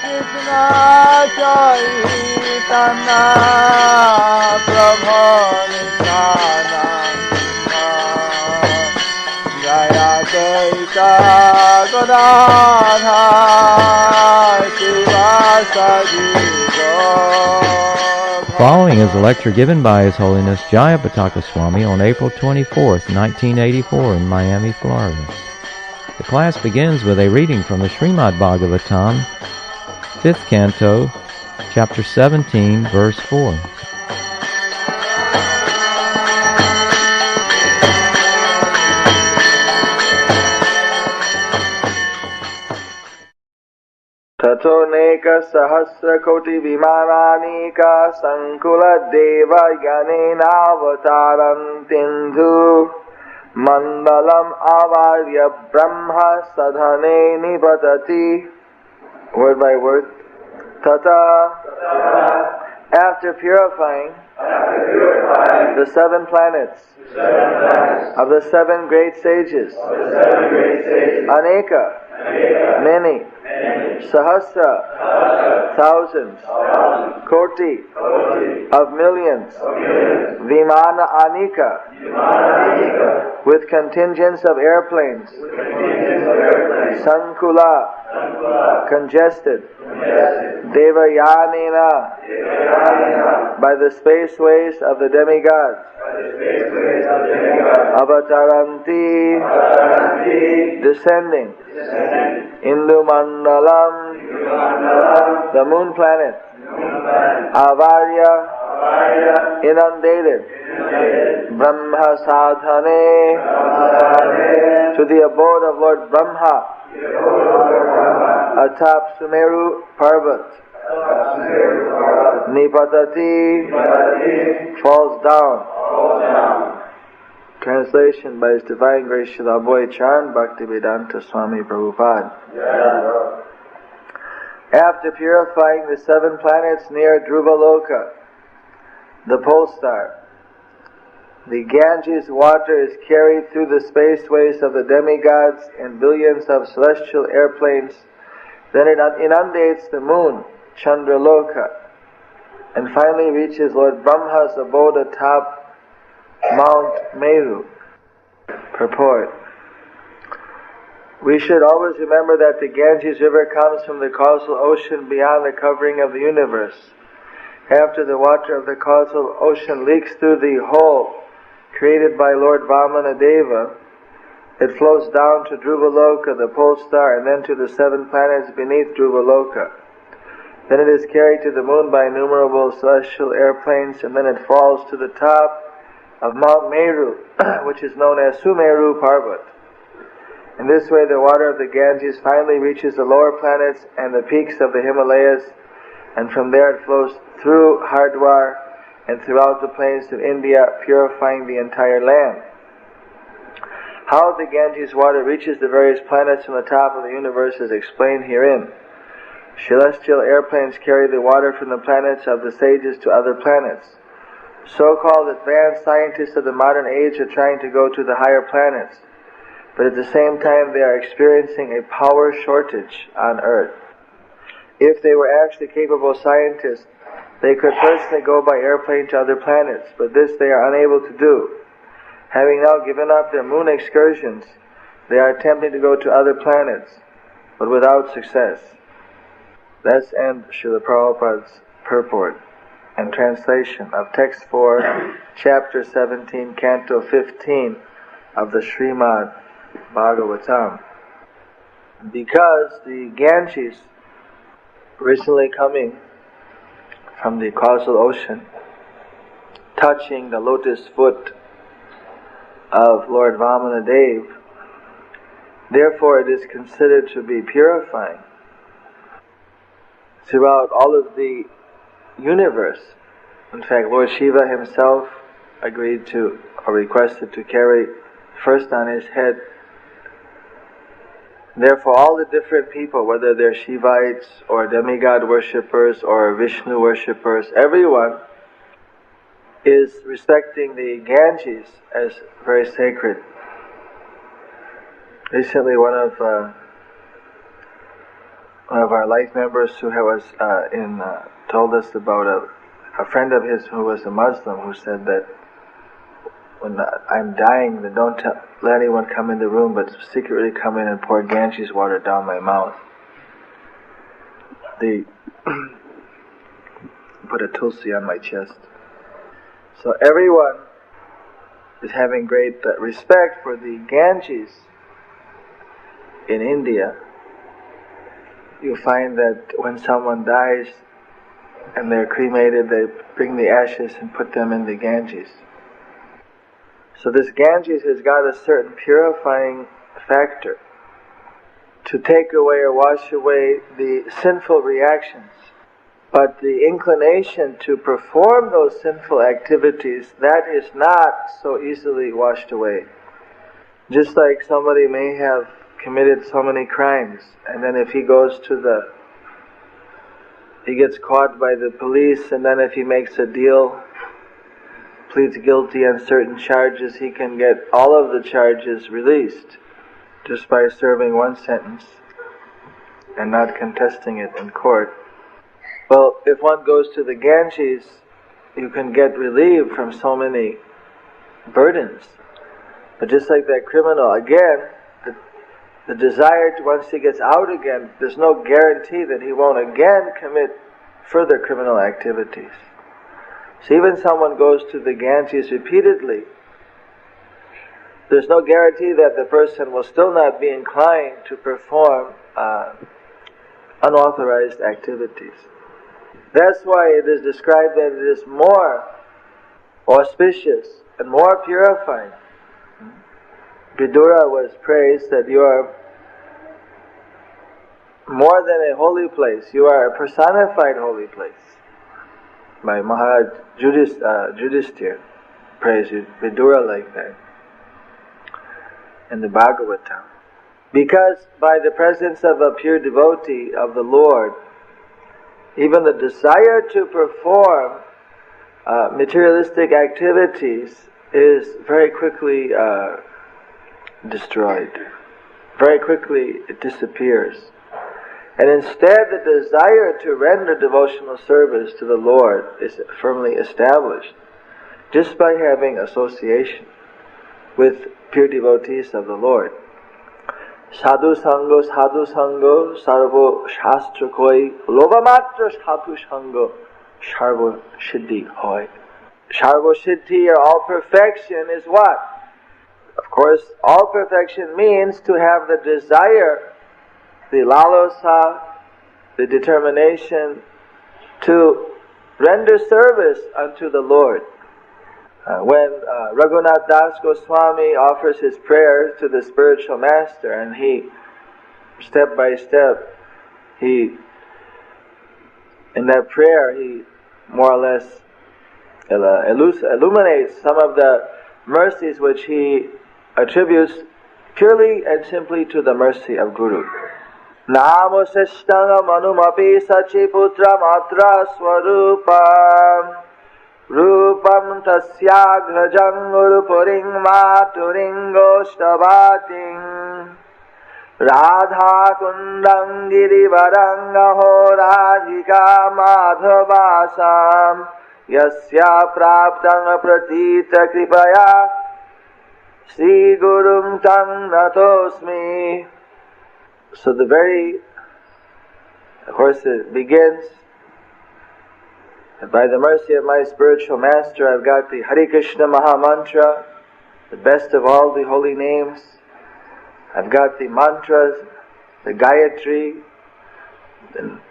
Krishna Chaitanya Prabhu Nityananda Jayapataka Swami Maharaj. Following is a lecture given by His Holiness Jayapataka Swami on April 24th, 1984 in Miami, Florida. The class begins with a reading from the Śrīmad Bhāgavatam, 5th Canto, Chapter 17, Verse 4. Tato neka sahasra koti vimananika sankula deva yanena avataram tindhu mandalam avarya brahma sadhane nipatati. Word by word. Tata. After purifying the seven planets of the seven great sages, Aneka, many, Sahasra, thousands, Koti, of millions, Vimana Anika, with contingents of airplanes, Sankula, congested, Devayanina, by the spaceways of the demigods, Avataranti, descending, Indu Mandalam, the moon planet, Avarya, inundated, Brahma Sadhane, to the abode of Lord Brahma, atop Sumeru Parvat, Nipatati, falls down. Translation by His Divine Grace Srila Abhay Charan Bhaktivedanta Swami Prabhupada. After purifying the seven planets near Dhruvaloka, the pole star, the Ganges water is carried through the spaceways of the demigods and billions of celestial airplanes. Then it inundates the moon, Chandraloka, and finally reaches Lord Brahma's abode atop Mount Meru. Purport. We should always remember that the Ganges river comes from the causal ocean beyond the covering of the universe. After the water of the causal ocean leaks through the hole created by Lord Vamanadeva, it flows down to Dhruvaloka, the pole star, and then to the seven planets beneath Dhruvaloka. Then it is carried to the moon by innumerable celestial airplanes, and then it falls to the top of Mount Meru, which is known as Sumeru Parvat. In this way, the water of the Ganges finally reaches the lower planets and the peaks of the Himalayas, and from there it flows through Hardwar and throughout the plains of India, purifying the entire land. How the Ganges water reaches the various planets from the top of the universe is explained herein. Celestial airplanes carry the water from the planets of the sages to other planets. So-called advanced scientists of the modern age are trying to go to the higher planets, but at the same time they are experiencing a power shortage on Earth. If they were actually capable scientists, they could personally go by airplane to other planets, but this they are unable to do. Having now given up their moon excursions, they are attempting to go to other planets, but without success. Let's end Srila Prabhupada's purport and translation of Text 4, Chapter 17, Canto 15 of the Śrīmad Bhāgavatam. Because the Ganges, originally coming from the causal ocean, touching the lotus foot of Lord Vamanadeva, therefore it is considered to be purifying throughout all of the universe. In fact, Lord Shiva himself agreed to, or requested to carry first on his head. Therefore, all the different people, whether they're Shivites or demigod worshippers or Vishnu worshippers, everyone is respecting the Ganges as very sacred. Recently, one of one of our life members who was told us about a friend of his who was a Muslim, who said that when I'm dying, then don't let anyone come in the room, but secretly come in and pour Ganges water down my mouth. They put a tulsi on my chest. So everyone is having great respect for the Ganges in India. You find that when someone dies and they're cremated, they bring the ashes and put them in the Ganges. So this Ganges has got a certain purifying factor to take away or wash away the sinful reactions. But the inclination to perform those sinful activities, that is not so easily washed away. Just like somebody may have committed so many crimes, and then if he gets caught by the police, and then if he makes a deal, pleads guilty on certain charges, he can get all of the charges released just by serving one sentence and not contesting it in court. Well, if one goes to the Ganges, you can get relieved from so many burdens. But just like that criminal, again, the desire to, once he gets out again, there's no guarantee that he won't again commit further criminal activities. So even someone goes to the Ganges repeatedly, there's no guarantee that the person will still not be inclined to perform unauthorized activities. That's why it is described that it is more auspicious and more purifying. Vidura was praised that you are more than a holy place, you are a personified holy place. By Maharaja Yudhishthira praised Vidura like that in the Bhāgavatam. Because by the presence of a pure devotee of the Lord, even the desire to perform materialistic activities is very quickly destroyed. Very quickly it disappears. And instead the desire to render devotional service to the Lord is firmly established just by having association with pure devotees of the Lord. Sadhu Sango, Sarvo Shastra Koi, Lovamatra Sadhu Sango, Sarvo Siddhi Hoy. Sarvo Siddhi, or all perfection, is what? Of course, all perfection means to have the desire, the lalasa, the determination to render service unto the Lord. When Raghunath Das Goswami offers his prayers to the spiritual master, and he, step by step, in that prayer, he more or less illuminates some of the mercies which he attributes purely and simply to the mercy of Guru. Namo seshtanga manumapi sachi putra matra swarupam Rupam tasyagrajam urupuring maturingo shtavating Radha kundam girivarangaho radhika madhavasam Yasya praptang pratita kripaya Sri gurum tang natosmi. So of course it begins, by the mercy of my spiritual master, I've got the Hare Krishna Maha Mantra, the best of all the holy names. I've got the mantras, the Gayatri. And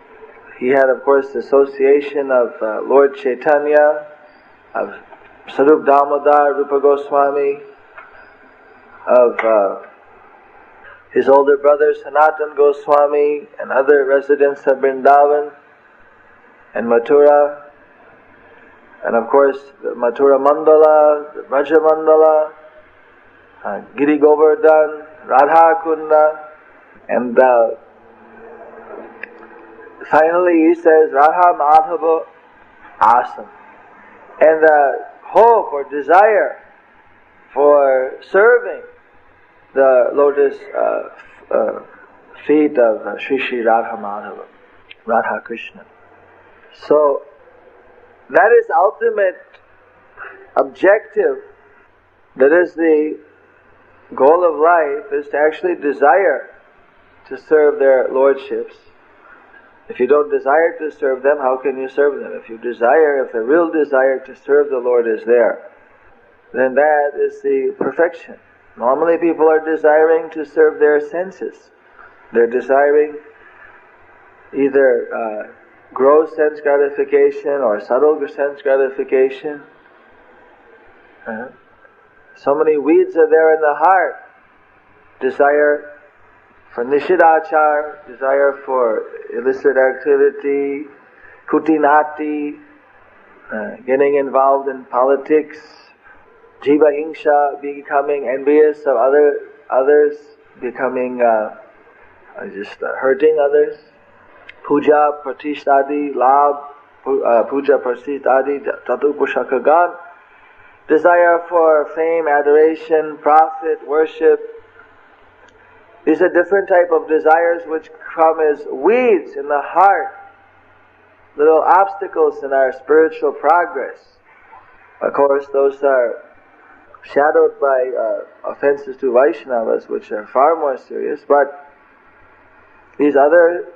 he had, of course, the association of Lord Chaitanya, of Sarup Damodar, Rupa Goswami, of his older brother Sanatan Goswami, and other residents of Vrindavan and Mathura. And of course, the Mathura Mandala, the Braja Mandala, Giri Govardhan, Radha Kunda, and finally he says Radha Madhava Asam. And the hope or desire for serving the lotus feet of Sri Sri Radha Madhava, Radha Krishna. So that is ultimate objective. That is the goal of life, is to actually desire to serve their lordships. If you don't desire to serve them, how can you serve them? If the real desire to serve the Lord is there, then that is the perfection. Normally people are desiring to serve their senses. They're desiring either gross sense gratification or subtle sense gratification. So many weeds are there in the heart. Desire for nishidachar, desire for illicit activity, kutinati, getting involved in politics, jiva hingsha, becoming envious of others, becoming hurting others, puja pratishtadi, labh, puja pratishtadi, tatu pushakagan, desire for fame, adoration, profit, worship. These are different type of desires which come as weeds in the heart, little obstacles in our spiritual progress. Of course, those are shadowed by offenses to Vaishnavas, which are far more serious, but these other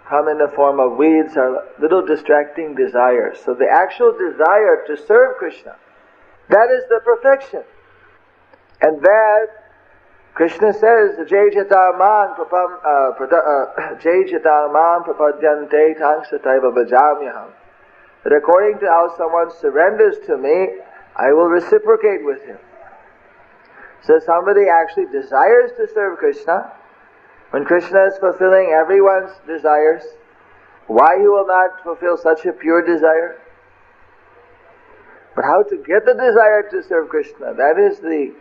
come in the form of weeds, are little distracting desires. So the actual desire to serve Krishna, that is the perfection. And that Krishna says, Jayapataka prapadyante tang sataiva bhajamyaham. That according to how someone surrenders to me, I will reciprocate with him. So somebody actually desires to serve Krishna. When Krishna is fulfilling everyone's desires, why he will not fulfill such a pure desire? But how to get the desire to serve Krishna, that is the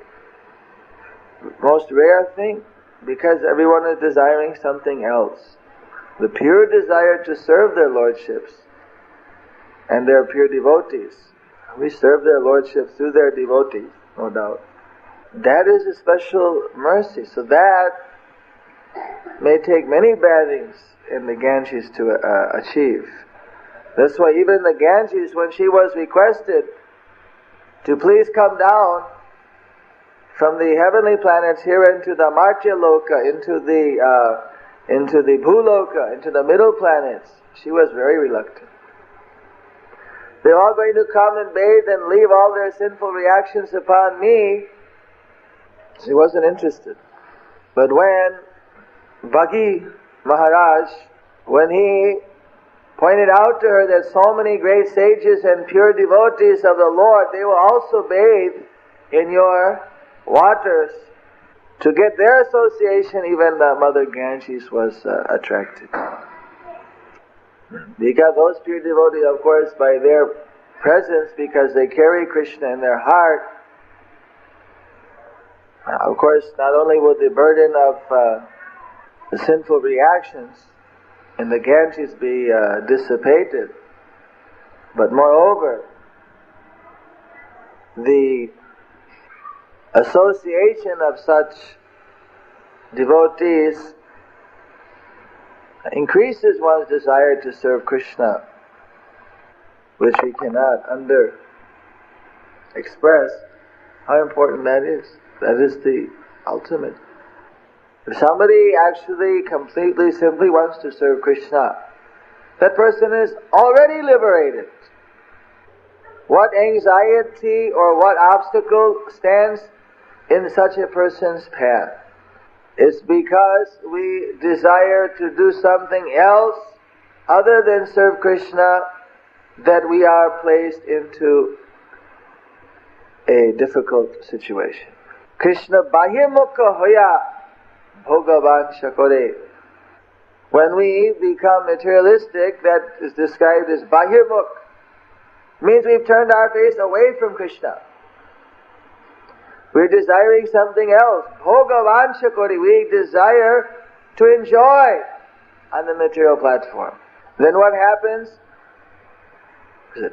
most rare thing, because everyone is desiring something else. The pure desire to serve their lordships, and their pure devotees. We serve their lordships through their devotees, no doubt. That is a special mercy. So that may take many bathings in the Ganges to achieve. That's why even the Ganges, when she was requested to please come down from the heavenly planets here into the Martya Loka, into the Bhuloka, into the middle planets, she was very reluctant. They're all going to come and bathe and leave all their sinful reactions upon me. She wasn't interested. But when Bhagi Maharaj, when he pointed out to her that so many great sages and pure devotees of the Lord, they will also bathe in your waters, to get their association, even Mother Ganges was attracted. Because those pure devotees, of course, by their presence, because they carry Krishna in their heart, of course, not only would the burden of the sinful reactions in the Ganges be dissipated, but moreover, the association of such devotees increases one's desire to serve Krishna, which we cannot express how important that is. That is the ultimate. If somebody actually completely simply wants to serve Krishna, that person is already liberated. What anxiety or what obstacle stands in such a person's path? It's because we desire to do something else other than serve Krishna that we are placed into a difficult situation. Krishna bahirmukha hoya bhogavan shakore. When we become materialistic, that is described as bahirmukh. Means we've turned our face away from Krishna. We're desiring something else. Bhogavan shakore. We desire to enjoy on the material platform. Then what happens?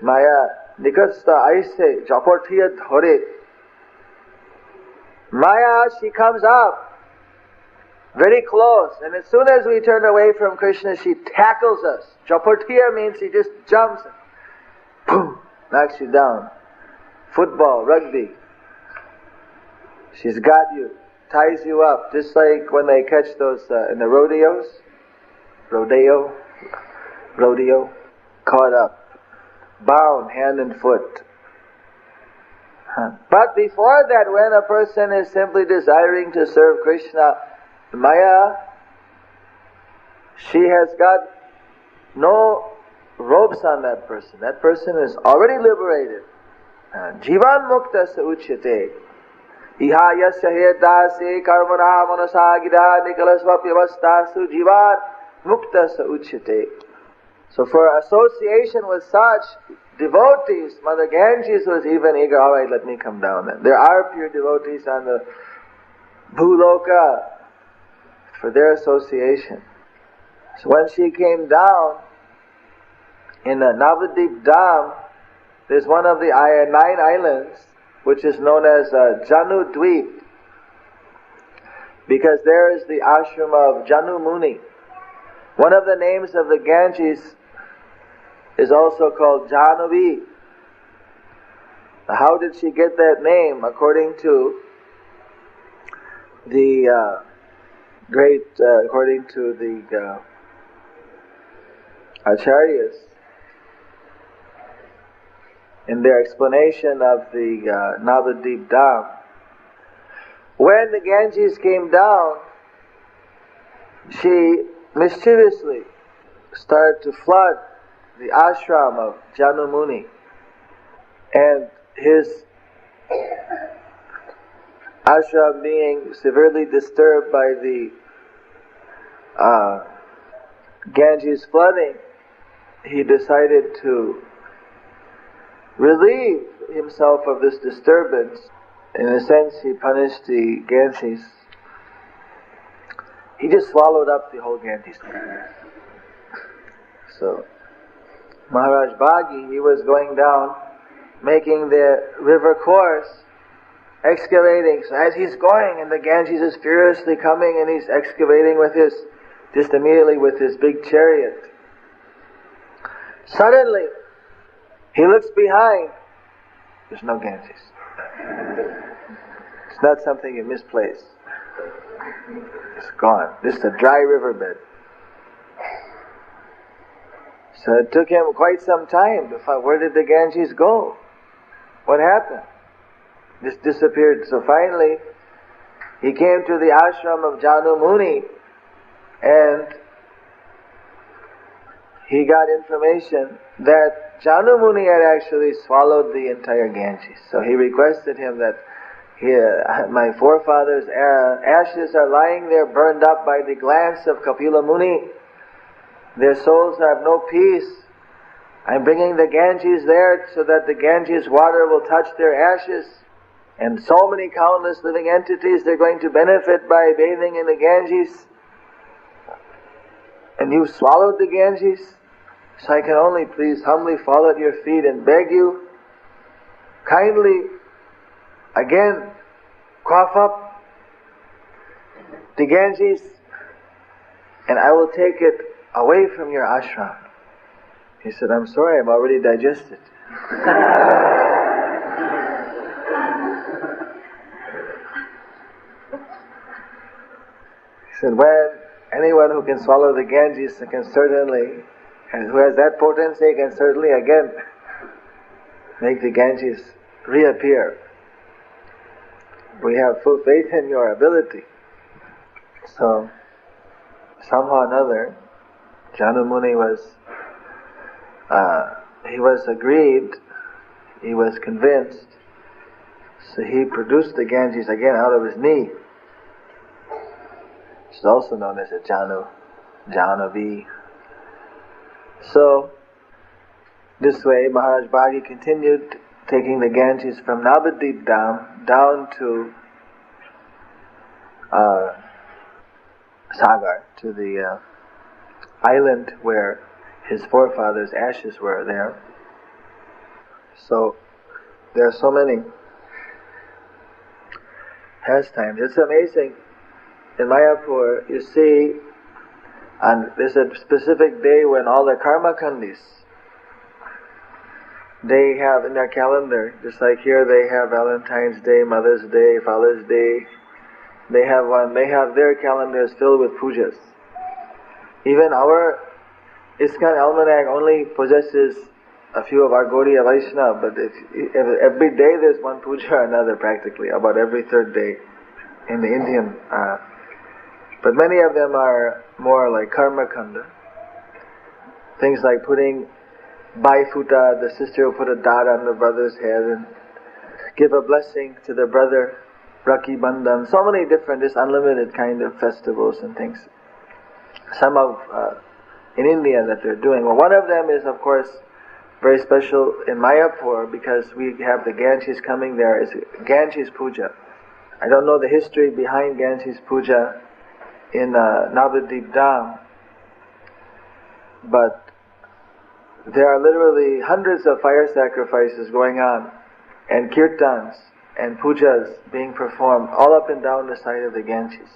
Maya nikasta aise japortiya dhore. Maya, she comes up very close. And as soon as we turn away from Krishna, she tackles us. Japotia means she just jumps and boom, knocks you down. Football, rugby. She's got you, ties you up, just like when they catch those in the rodeos. Rodeo, caught up, bound hand and foot. But before that, when a person is simply desiring to serve Krishna, Maya, she has got no ropes on that person. That person is already liberated. Jivan mukta sa uchyate. Iha yasya hedase karmana manasagida nikalasvapyavastasu jivan mukta sa uchyate. So for association with such devotees, Mother Ganges was even eager, alright, let me come down then. There are pure devotees on the Bhuloka for their association. So when she came down in the Navadip Dham, there's one of the 9 islands which is known as Janu Dweep, because there is the ashram of Janu Muni. One of the names of the Ganges is also called Jahnavi. How did she get that name? According to the Acharyas, in their explanation of the Navadip Dham, when the Ganges came down, she mischievously started to flood the ashram of Janu Muni, and his ashram being severely disturbed by the Ganges flooding, he decided to relieve himself of this disturbance. In a sense, he punished the Ganges. He just swallowed up the whole Ganges. So Maharaj Bhagi, he was going down, making the river course, excavating. So as he's going, and the Ganges is furiously coming, and he's excavating just immediately with his big chariot. Suddenly, he looks behind. There's no Ganges. It's not something you misplace. It's gone. Just a dry riverbed. So it took him quite some time to find, where did the Ganges go? What happened? Just disappeared. So finally, he came to the ashram of Janu Muni, and he got information that Janu Muni had actually swallowed the entire Ganges. So he requested him that, my forefathers' ashes are lying there burned up by the glance of Kapila Muni. Their souls have no peace. I'm bringing the Ganges there so that the Ganges water will touch their ashes. And so many countless living entities, they're going to benefit by bathing in the Ganges. And you've swallowed the Ganges. So I can only please humbly fall at your feet and beg you, kindly, again, cough up the Ganges, and I will take it away from your ashram. He said, I'm sorry, I'm already digested. He said, when anyone who can swallow the Ganges can certainly, and who has that potency, can certainly again make the Ganges reappear. We have full faith in your ability. So, somehow or another, Janu Muni was agreed, he was convinced, so he produced the Ganges again out of his knee. It's also known as a Jahnavi. So, this way Maharaj Bhagi continued taking the Ganges from Navadip Dham down to Sagar, to the island where his forefathers' ashes were there. So there are so many pastimes. It's amazing in Mayapur, you see, and there's a specific day when all the karma kandis, they have in their calendar, just like here they have Valentine's Day, Mother's Day, Father's Day. They have their calendars filled with pujas. Even our ISKCON almanac only possesses a few of our Gaudiya Vaishnava, but if every day there's one puja or another practically, about every third day in the Indian. But many of them are more like karma kanda. Things like putting Bhai-futa, the sister will put a dot on the brother's head and give a blessing to the brother, Rakhi Bandhan. So many different, just unlimited kind of festivals and things. Some of in India that they're doing. Well, one of them is, of course, very special in Mayapur because we have the Ganges coming there. It's Ganges Puja. I don't know the history behind Ganges Puja in Navadvip Dham, but there are literally hundreds of fire sacrifices going on, and kirtans and pujas being performed all up and down the side of the Ganges.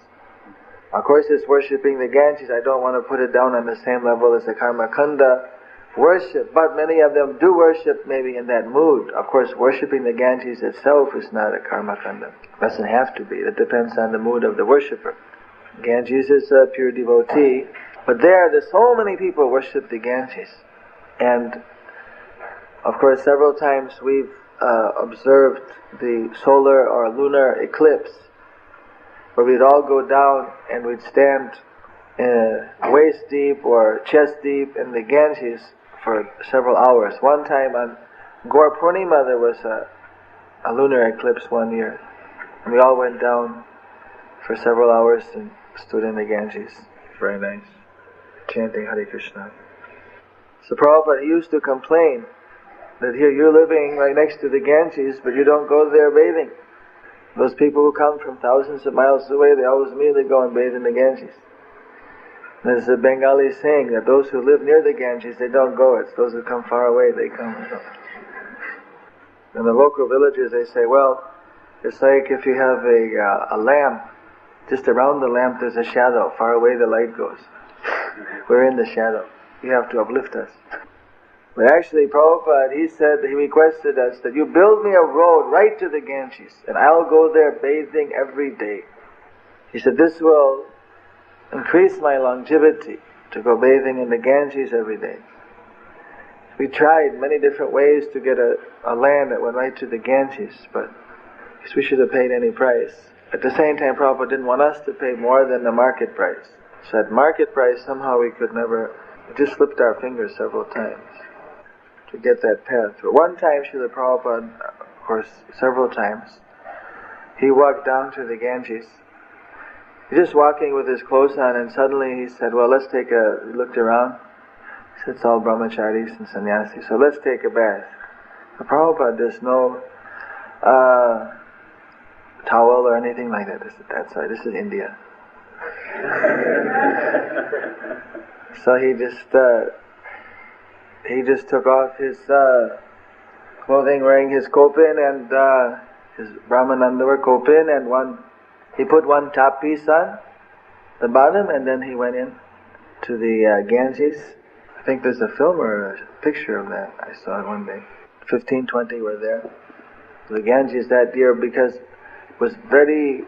Of course, it's worshipping the Ganges. I don't want to put it down on the same level as the Karma Kanda worship, but many of them do worship maybe in that mood. Of course, worshipping the Ganges itself is not a Karma Kanda. It doesn't have to be. It depends on the mood of the worshipper. Ganges is a pure devotee, but there's so many people worship the Ganges. And of course, several times we've observed the solar or lunar eclipse, where we'd all go down and we'd stand waist deep or chest deep in the Ganges for several hours. One time on Gaur Purnima there was a lunar eclipse one year, and we all went down for several hours and stood in the Ganges. Very nice. Chanting Hare Krishna. So Prabhupada used to complain that here you're living right next to the Ganges, but you don't go there bathing. Those people who come from thousands of miles away, they always immediately go and bathe in the Ganges. There's a Bengali saying that those who live near the Ganges, they don't go. It's those who come far away, they come. In the local villages, they say, well, it's like if you have a lamp, just around the lamp there's a shadow. Far away the light goes. We're in the shadow. You have to uplift us. But actually, Prabhupada, he requested us that you build me a road right to the Ganges, and I'll go there bathing every day. He said, this will increase my longevity to go bathing in the Ganges every day. We tried many different ways to get a land that went right to the Ganges, but we should have paid any price. At the same time, Prabhupada didn't want us to pay more than the market price. So at market price, somehow we could never, it just slipped our fingers several times to get that path. But one time, Srila Prabhupada, of course, several times, he walked down to the Ganges. He was just walking with his clothes on, and suddenly he said, well, he looked around. He said, it's all brahmacharis and sannyasis, so let's take a bath. But Prabhupada, there's no towel or anything like that. This is India. So he just took off his clothing, wearing his kopin and his Brahman underwear kopin, and he put one top piece on the bottom, and then he went in to the Ganges. I think there's a film or a picture of that. I saw it one day. 15, 20 were there. The Ganges that year, because it was very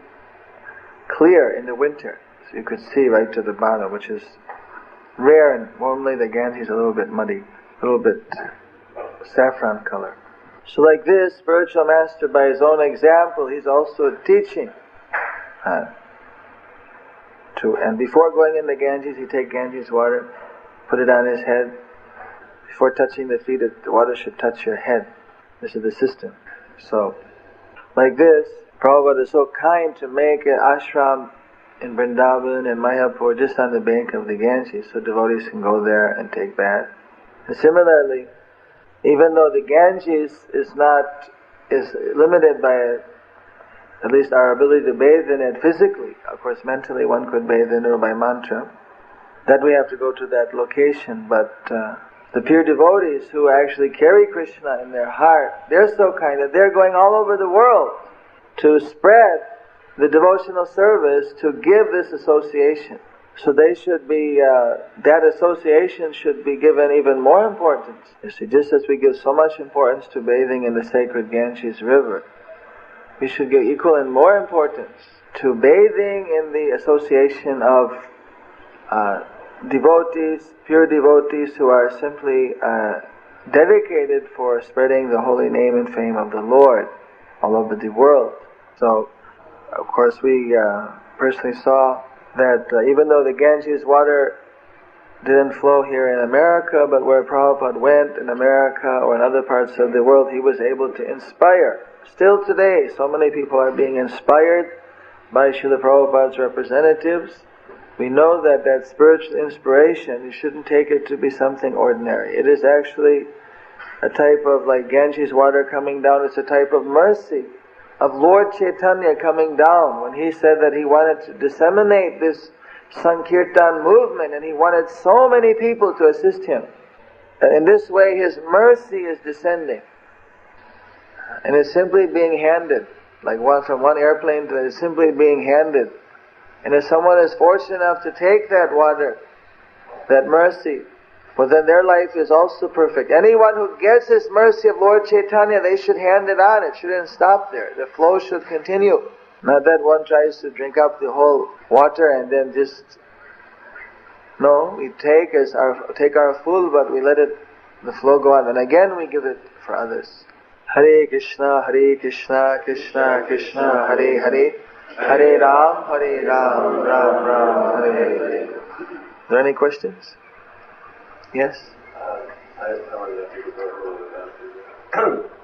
clear in the winter, so you could see right to the bottom, which is rare, and normally the Ganges is a little bit muddy, a little bit saffron color. So like this, spiritual master, by his own example, he's also teaching. And before going in the Ganges, he take Ganges water, put it on his head. Before touching the feet, the water should touch your head. This is the system. So, like this, Prabhupada is so kind to make an ashram in Vrindavan and Mayapur just on the bank of the Ganges, so devotees can go there and take bath. And similarly, even though the Ganges is limited by at least our ability to bathe in it physically, of course mentally one could bathe in it by mantra, that we have to go to that location, but the pure devotees who actually carry Krishna in their heart, they're so kind that they're going all over the world to spread the devotional service to give this association. So they should be, that association should be given even more importance. You see, just as we give so much importance to bathing in the sacred Ganges River, we should give equal and more importance to bathing in the association of devotees, pure devotees who are simply dedicated for spreading the holy name and fame of the Lord all over the world. So, of course, we personally saw that even though the Ganges water didn't flow here in America, but where Prabhupada went in America or in other parts of the world, he was able to inspire. Still today, so many people are being inspired by Srila Prabhupada's representatives. We know that that spiritual inspiration, you shouldn't take it to be something ordinary. It is actually a type of, like Ganges water coming down, it's a type of mercy of Lord Chaitanya coming down when he said that he wanted to disseminate this Sankirtan movement and he wanted so many people to assist him. And in this way his mercy is descending. And it's simply being handed, like from one airplane to it's simply being handed. And if someone is fortunate enough to take that water, that mercy, well then their life is also perfect. Anyone who gets this mercy of Lord Chaitanya, they should hand it on. It shouldn't stop there. The flow should continue. Not that one tries to drink up the whole water and then just... No, we take our full, but we let the flow go on. And again we give it for others. Hare Krishna, Krishna Krishna, Hare Hare, Hare Ram, Ram Ram, Hare Hare. Are there any questions? Yes? I just wanted to think about a little bit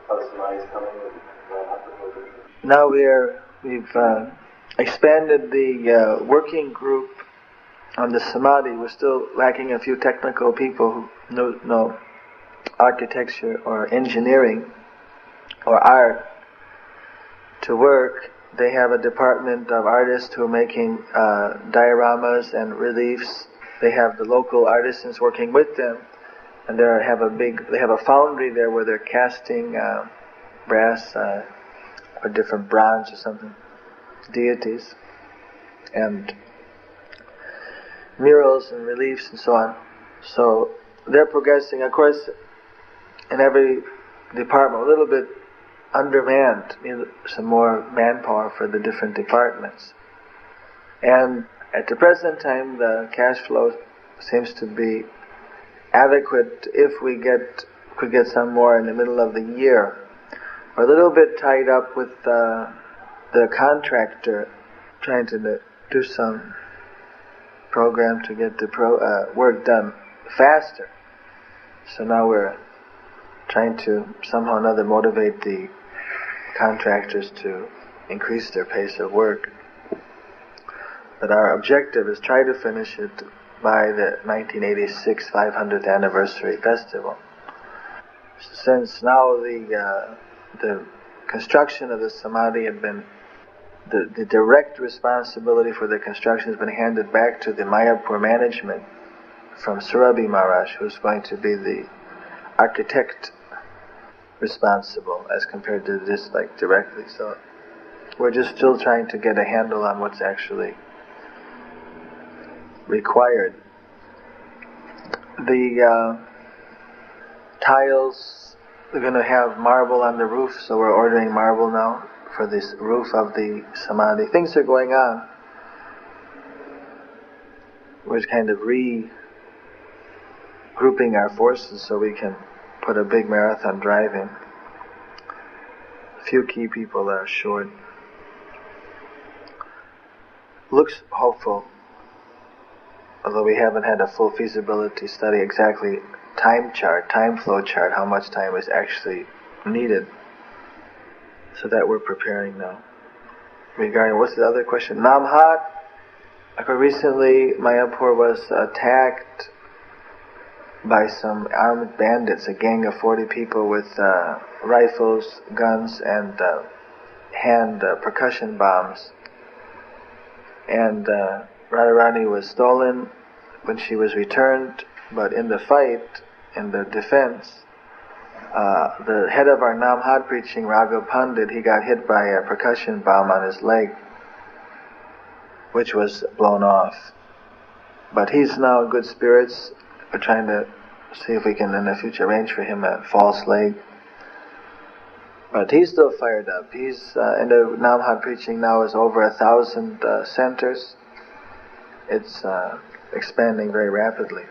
about Samadhi's coming with Now we've expanded the working group on the Samadhi. We're still lacking a few technical people who know architecture or engineering or art to work. They have a department of artists who are making dioramas and reliefs. They have the local artisans working with them, and they have a foundry there where they're casting brass or different bronze or something, deities, and murals and reliefs and so on. So they're progressing. Of course, in every department, a little bit undermanned, need some more manpower for the different departments. And at the present time, the cash flow seems to be adequate if we could get some more in the middle of the year. We're a little bit tied up with the contractor trying to do some program to get the work done faster. So now we're trying to somehow or another motivate the contractors to increase their pace of work. But our objective is try to finish it by the 1986 500th anniversary festival. Since now the construction of the Samadhi had been, the direct responsibility for the construction has been handed back to the Mayapur management from Srila Maharaj, who's going to be the architect responsible as compared to this directly. So we're just still trying to get a handle on what's actually required. The tiles, we're going to have marble on the roof, so we're ordering marble now for this roof of the Samadhi. Things are going on. We're kind of regrouping our forces so we can put a big marathon drive in. A few key people are short. Looks hopeful, although we haven't had a full feasibility study, exactly time flow chart, how much time is actually needed. So that we're preparing now. Regarding, what's the other question? Namhat. Recently, Mayapur was attacked by some armed bandits, a gang of 40 people with rifles, guns, and hand percussion bombs. And Radharani was stolen when she was returned, but in the fight, in the defense, the head of our Namhat preaching, Raghav Pandit, he got hit by a percussion bomb on his leg. which was blown off. But he's now in good spirits. We're trying to see if we can in the future arrange for him a false leg. But he's still fired up. He's in the Namhat preaching now is over 1,000 centers. It's expanding very rapidly.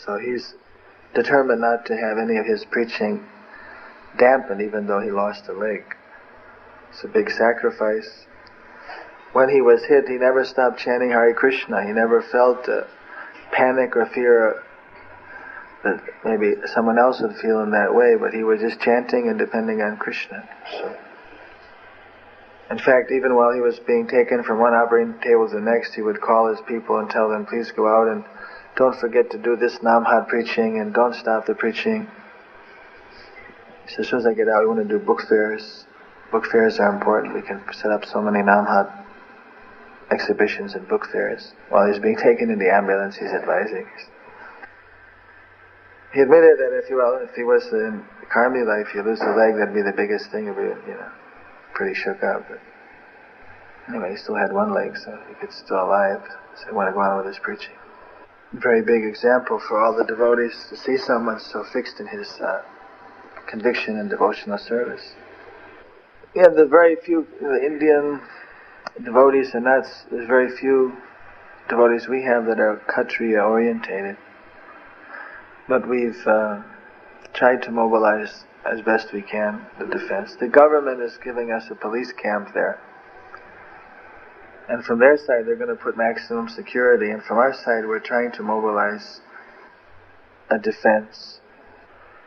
So he's determined not to have any of his preaching dampened, even though he lost a leg. It's a big sacrifice. When he was hit, he never stopped chanting Hare Krishna. He never felt panic or fear that maybe someone else would feel in that way, but he was just chanting and depending on Krishna. So, in fact, even while he was being taken from one operating table to the next, he would call his people and tell them, please go out and don't forget to do this Namhat preaching and don't stop the preaching. He said, as soon as I get out, we want to do book fairs. Book fairs are important. We can set up so many Namhat exhibitions and book fairs. While he's being taken in the ambulance, he's advising. He admitted that if he was in Karmi life, you lose a leg, that'd be the biggest thing. He'd be, pretty shook up. But anyway, he still had one leg, so he could still alive. So he wanted to go on with his preaching. Very big example for all the devotees to see someone so fixed in his conviction and devotional service. Yeah, the very few Indian devotees, and there's very few devotees we have that are Kshatriya orientated. But we've tried to mobilize as best we can the defense. The government is giving us a police camp there. And from their side, they're going to put maximum security. And from our side, we're trying to mobilize a defense.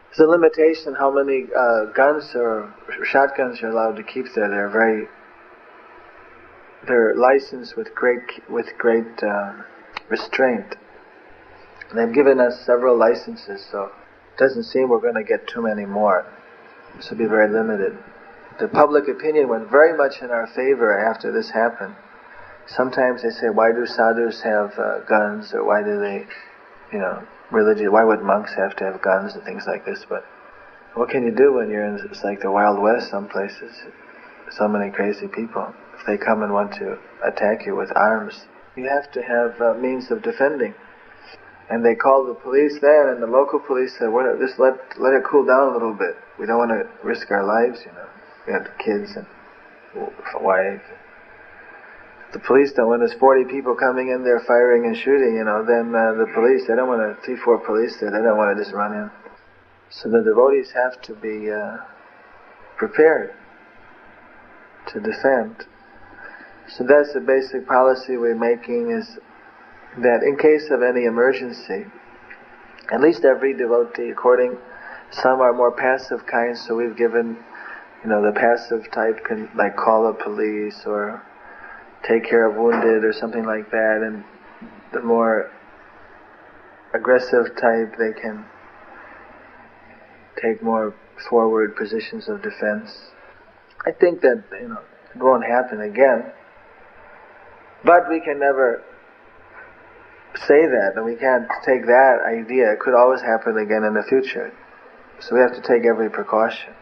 There's a limitation how many guns or shotguns you're allowed to keep there. They're licensed with great restraint. They've given us several licenses, so it doesn't seem we're going to get too many more. This will be very limited. The public opinion went very much in our favor after this happened. Sometimes they say, why do sadhus have guns, or why do they, why would monks have to have guns and things like this? But what can you do when you're in, it's like the Wild West some places, so many crazy people. If they come and want to attack you with arms, you have to have means of defending. And they called the police then, and the local police said, just let it cool down a little bit. We don't want to risk our lives, We have kids and a wife. The police don't want, there's 40 people coming in there firing and shooting, then the police, they don't want 3-4 police there, they don't want to just run in. So the devotees have to be prepared to defend. So that's the basic policy we're making, is that in case of any emergency, at least every devotee, some are more passive kinds, so we've given, the passive type can call the police or take care of wounded or something like that, and the more aggressive type, they can take more forward positions of defense. I think that, it won't happen again, but we can never say that, and we can't take that idea. It could always happen again in the future. So we have to take every precaution,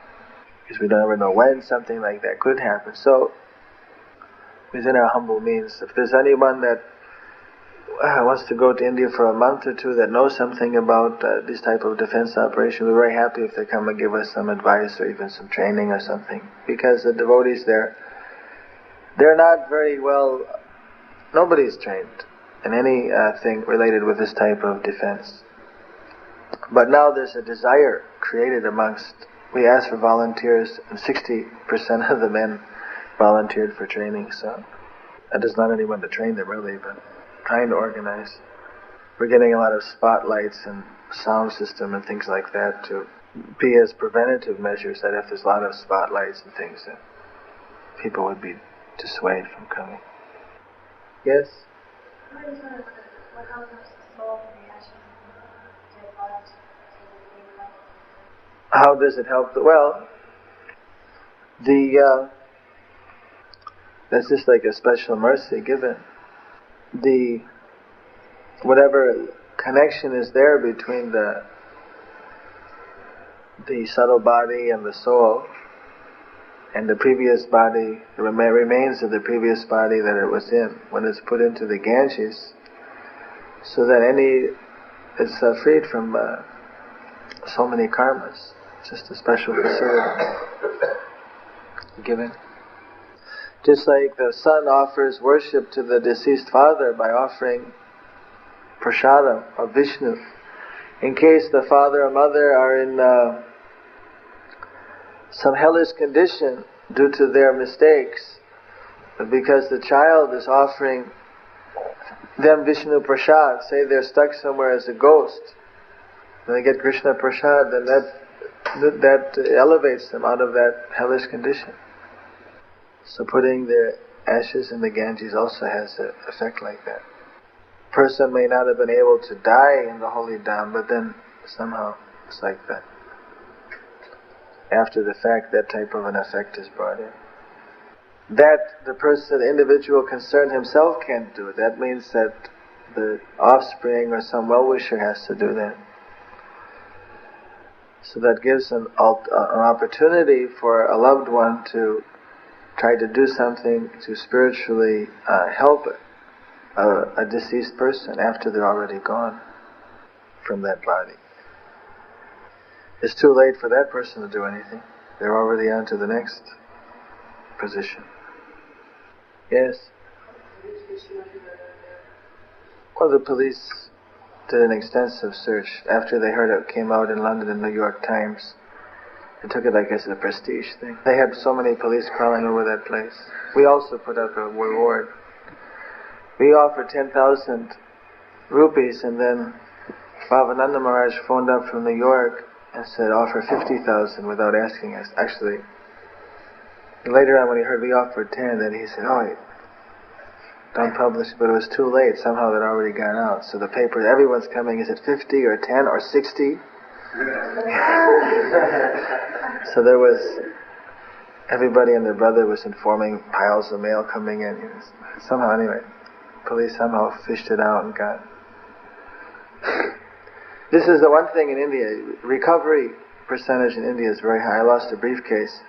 because we don't ever know when something like that could happen. So, within our humble means, if there's anyone that wants to go to India for a month or two that knows something about this type of defense operation, we're very happy if they come and give us some advice or even some training or something. Because the devotees there, they're not very well, nobody's trained in anything related with this type of defense. But now there's a desire created amongst, we asked for volunteers, and 60% of the men volunteered for training, so there's not anyone to train them really, but trying to organize. We're getting a lot of spotlights and sound system and things like that to be as preventative measures, that if there's a lot of spotlights and things, that people would be dissuaded from coming. Yes? How does it help? Well, that's just like a special mercy given. Whatever connection is there between the subtle body and the soul, and the previous body, the remains of the previous body that it was in, when it's put into the Ganges, so that it's freed from so many karmas. It's just a special facility given. Just like the son offers worship to the deceased father by offering prasadam of Vishnu. In case the father or mother are in some hellish condition due to their mistakes, but because the child is offering them Vishnu prasad, say they're stuck somewhere as a ghost, when they get Krishna prasad, then that elevates them out of that hellish condition. So putting their ashes in the Ganges also has an effect like that. Person may not have been able to die in the holy dham, but then somehow it's like that. After the fact, that type of an effect is brought in. That the person, the individual concerned himself can't do. That means that the offspring or some well-wisher has to do that. So that gives an opportunity for a loved one to try to do something to spiritually help a deceased person after they're already gone from that body. It's too late for that person to do anything. They're already on to the next position. Yes? Well, the police did an extensive search. After they heard it came out in London and New York Times, they took it, I guess, as a prestige thing. They had so many police crawling over that place. We also put up a reward. We offered 10,000 rupees, and then Bhavananda Maharaj phoned up from New York and said, offer 50,000 without asking us. Actually, later on when he heard we offered 10, then he said, don't publish it, but it was too late. Somehow that already got out. So the paper, everyone's coming, is it 50 or 10 or 60? So there was, everybody and their brother was informing piles of mail coming in. Somehow, anyway, police somehow fished it out and got. This is the one thing in India, recovery percentage in India is very high. I lost a briefcase,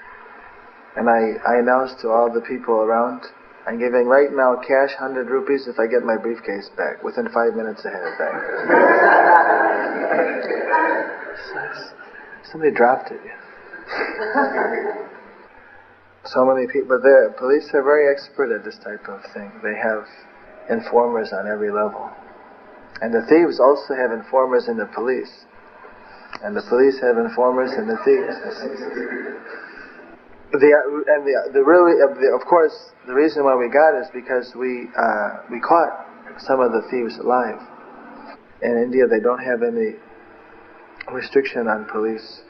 and I announced to all the people around, I'm giving right now cash 100 rupees if I get my briefcase back. Within 5 minutes I had it back. Somebody dropped it. So many people, but the police are very expert at this type of thing. They have informers on every level. And the thieves also have informers in the police. And the police have informers in the thieves. Of course, the reason why we got it is because we caught some of the thieves alive. In India, they don't have any restriction on police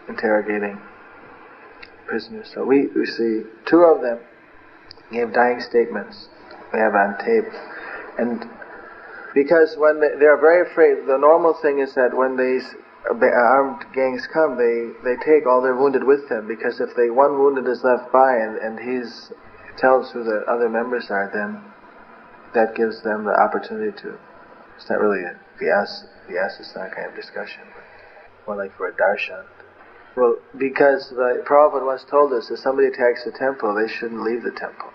interrogating prisoners. So we see two of them gave dying statements. We have on tape. And because when they're very afraid, the normal thing is that when these armed gangs come, they take all their wounded with them, because if one wounded is left by and he tells who the other members are, then that gives them the opportunity to. It's not really a vyasa kind of discussion, but more like for a darshan. Well, because the Prabhupada once told us, if somebody attacks the temple, they shouldn't leave the temple.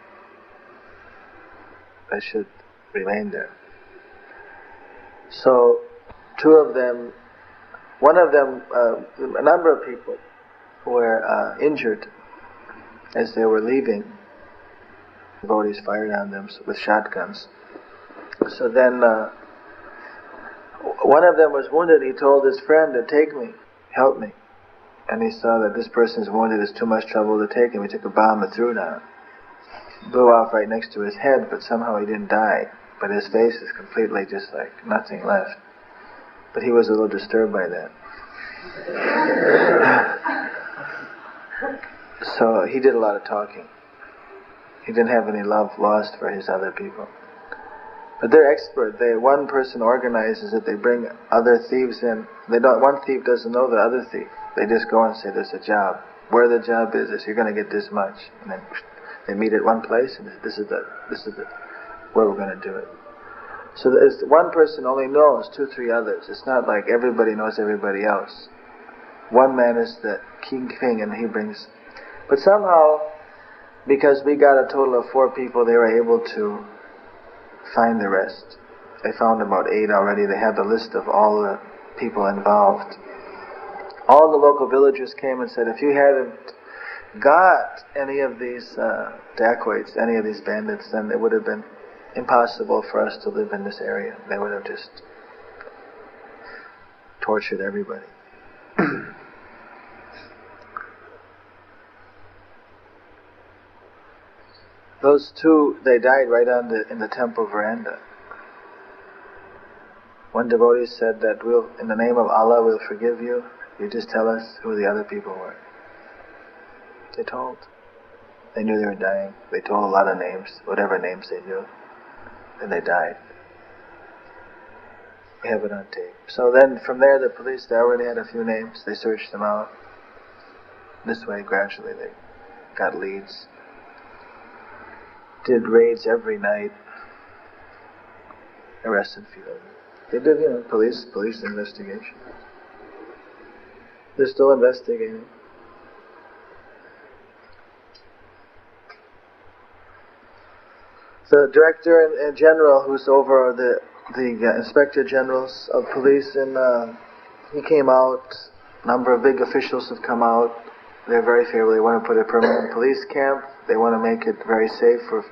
They should remain there. So, one of them, a number of people were injured as they were leaving. Devotees fired on them with shotguns. So then, one of them was wounded. He told his friend to take me, help me. And he saw that this person's wounded, is too much trouble to take him. He took a bomb and threw it on him. Blew off right next to his head, but somehow he didn't die. But his face is completely just like nothing left. But he was a little disturbed by that. So he did a lot of talking. He didn't have any love lost for his other people. But they're expert. One person organizes it. They bring other thieves in. One thief doesn't know the other thief. They just go and say, there's a job. Where the job is, you're going to get this much. And then they meet at one place, and this is where we're going to do it. So one person only knows 2-3 others. It's not like everybody knows everybody else. One man is the king, and he brings. But somehow Because we got a total of 4 people, they were able to find the rest. They found about 8 already. They had the list of all the people involved. All the local villagers came and said, if you hadn't got any of these dacoits, any of these bandits, then it would have been impossible for us to live in this area. They would have just tortured everybody. Those 2, they died right in the temple veranda. One devotee said that in the name of Allah, we'll forgive you. You just tell us who the other people were. They told. They knew they were dying. They told a lot of names, whatever names they knew. And they died. We have it on tape. So then from there the police, they already had a few names. They searched them out. This way, gradually, they got leads. Did raids every night. Arrested a few of them. They did, police investigation. They're still investigating. The director and general, who's over the inspector generals of police, and he came out. A number of big officials have come out. They're very favorable. They want to put a permanent police camp. They want to make it very safe for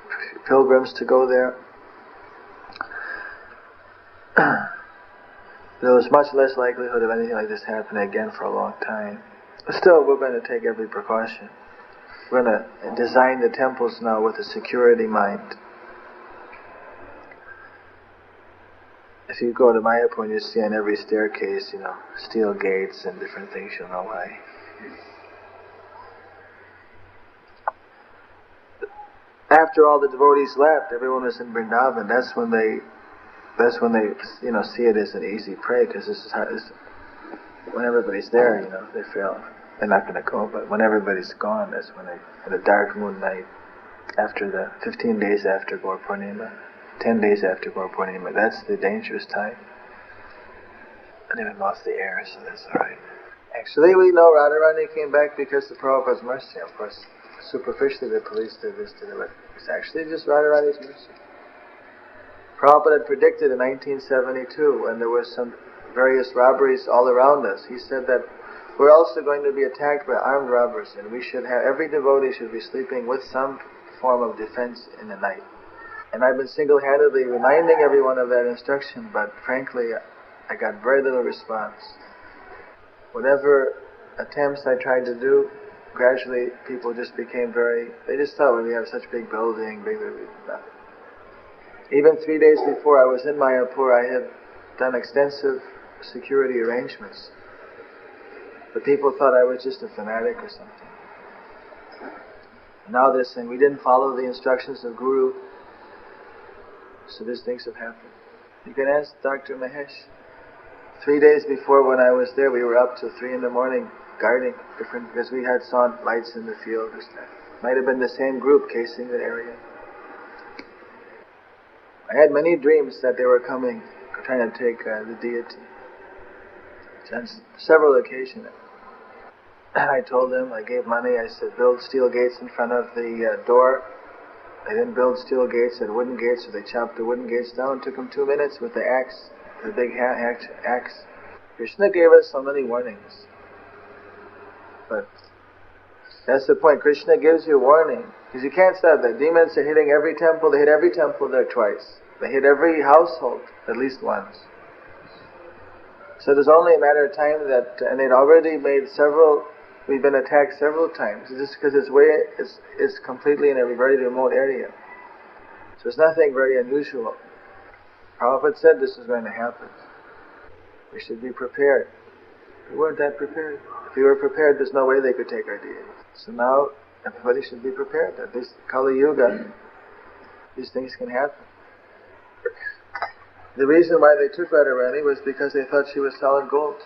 pilgrims to go there. There was much less likelihood of anything like this happening again for a long time. But still, we're going to take every precaution. We're going to design the temples now with a security mind. If you go to Mayapur and you see on every staircase, steel gates and different things, you'll know why. After all the devotees left, everyone was in Vrindavan. That's when they see it as an easy prey, because this is how when everybody's there, they feel they're not going to go. But when everybody's gone, that's when they, at a dark moon night, after the 15 days after Gaur Purnima, 10 days after Gaur Purnima, that's the dangerous time. And they went off the air, so that's all right. Actually, we know Radharani came back because of Prabhupada's mercy. Of course, superficially the police did this to them, but it's actually just Radharani's mercy. Prabhupada had predicted in 1972, when there were some various robberies all around us, he said that we're also going to be attacked by armed robbers, and every devotee should be sleeping with some form of defense in the night. And I've been single-handedly reminding everyone of that instruction, but frankly, I got very little response. Whatever attempts I tried to do, gradually people just became they just thought, we have such big building, nothing. Even 3 days before I was in Mayapur, I had done extensive security arrangements. But people thought I was just a fanatic or something. Now they're saying we didn't follow the instructions of Guru, so these things have happened. You can ask Dr. Mahesh. 3 days before, when I was there, we were up till 3 in the morning guarding because we had saw lights in the field. Might have been the same group casing the area. I had many dreams that they were coming, trying to take the deity. On several occasions. I told them, I gave money, I said, build steel gates in front of the door. They didn't build steel gates, they had wooden gates, so they chopped the wooden gates down. It took them 2 minutes with the axe, the big axe. Krishna gave us so many warnings. But that's the point. Krishna gives you warning. Because you can't stop that. Demons are hitting every temple. They hit every temple there twice. They hit every household at least once. So there's only a matter of time and they'd already made we've been attacked several times. Just because it's completely in a very remote area. So it's nothing very unusual. Prabhupada said this was going to happen. We should be prepared. We weren't that prepared. If we were prepared, there's no way they could take our deity. So now, everybody should be prepared. At this Kali Yuga, these things can happen. The reason why they took Radharani was because they thought she was solid gold.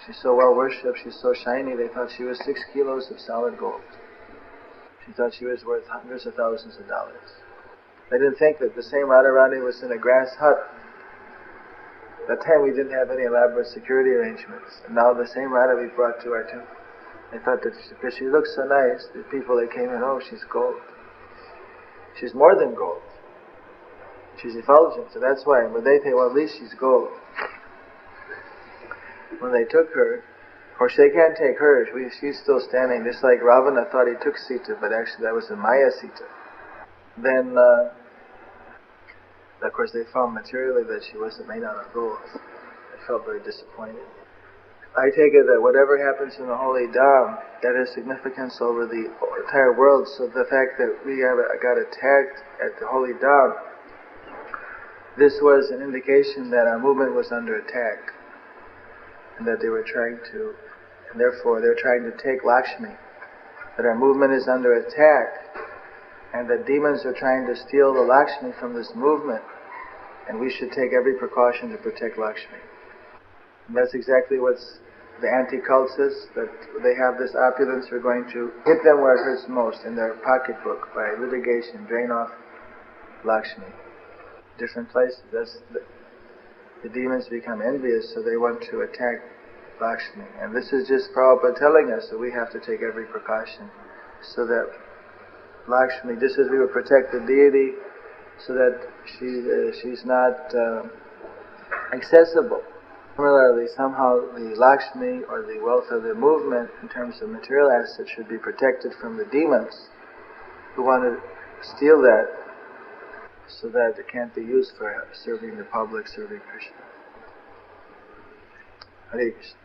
She's so well worshipped, she's so shiny, they thought she was 6 kilos of solid gold. She thought she was worth hundreds of thousands of dollars. They didn't think that the same Radharani was in a grass hut. At that time we didn't have any elaborate security arrangements. And now the same Radha we brought to our temple. They thought that because she looked so nice, the people that came in, she's gold. She's more than gold. She's effulgent, so that's why. But they think, well, at least she's gold. When they took her, of course they can't take her. She's still standing, just like Ravana thought he took Sita, but actually that was the Maya Sita. Then, of course, they found materially that she wasn't made out of gold. They felt very disappointed. I take it that whatever happens in the Holy Dham, that has significance over the entire world. So the fact that we got attacked at the Holy Dham, this was an indication that our movement was under attack, and that they were trying to, and therefore they're trying to take Lakshmi. That our movement is under attack, and that demons are trying to steal the Lakshmi from this movement, and we should take every precaution to protect Lakshmi. And that's exactly what's the anti-cults is, that they have this opulence. We're going to hit them where it hurts most, in their pocketbook, by litigation, drain off Lakshmi. Different places. The demons become envious, so they want to attack Lakshmi. And this is just Prabhupada telling us that we have to take every precaution so that Lakshmi, just as we would protect the deity, so that she's not accessible. Similarly, somehow the Lakshmi or the wealth of the movement in terms of material assets should be protected from the demons who want to steal that, so that it can't be used for serving the public, serving Krishna. Hare Krishna.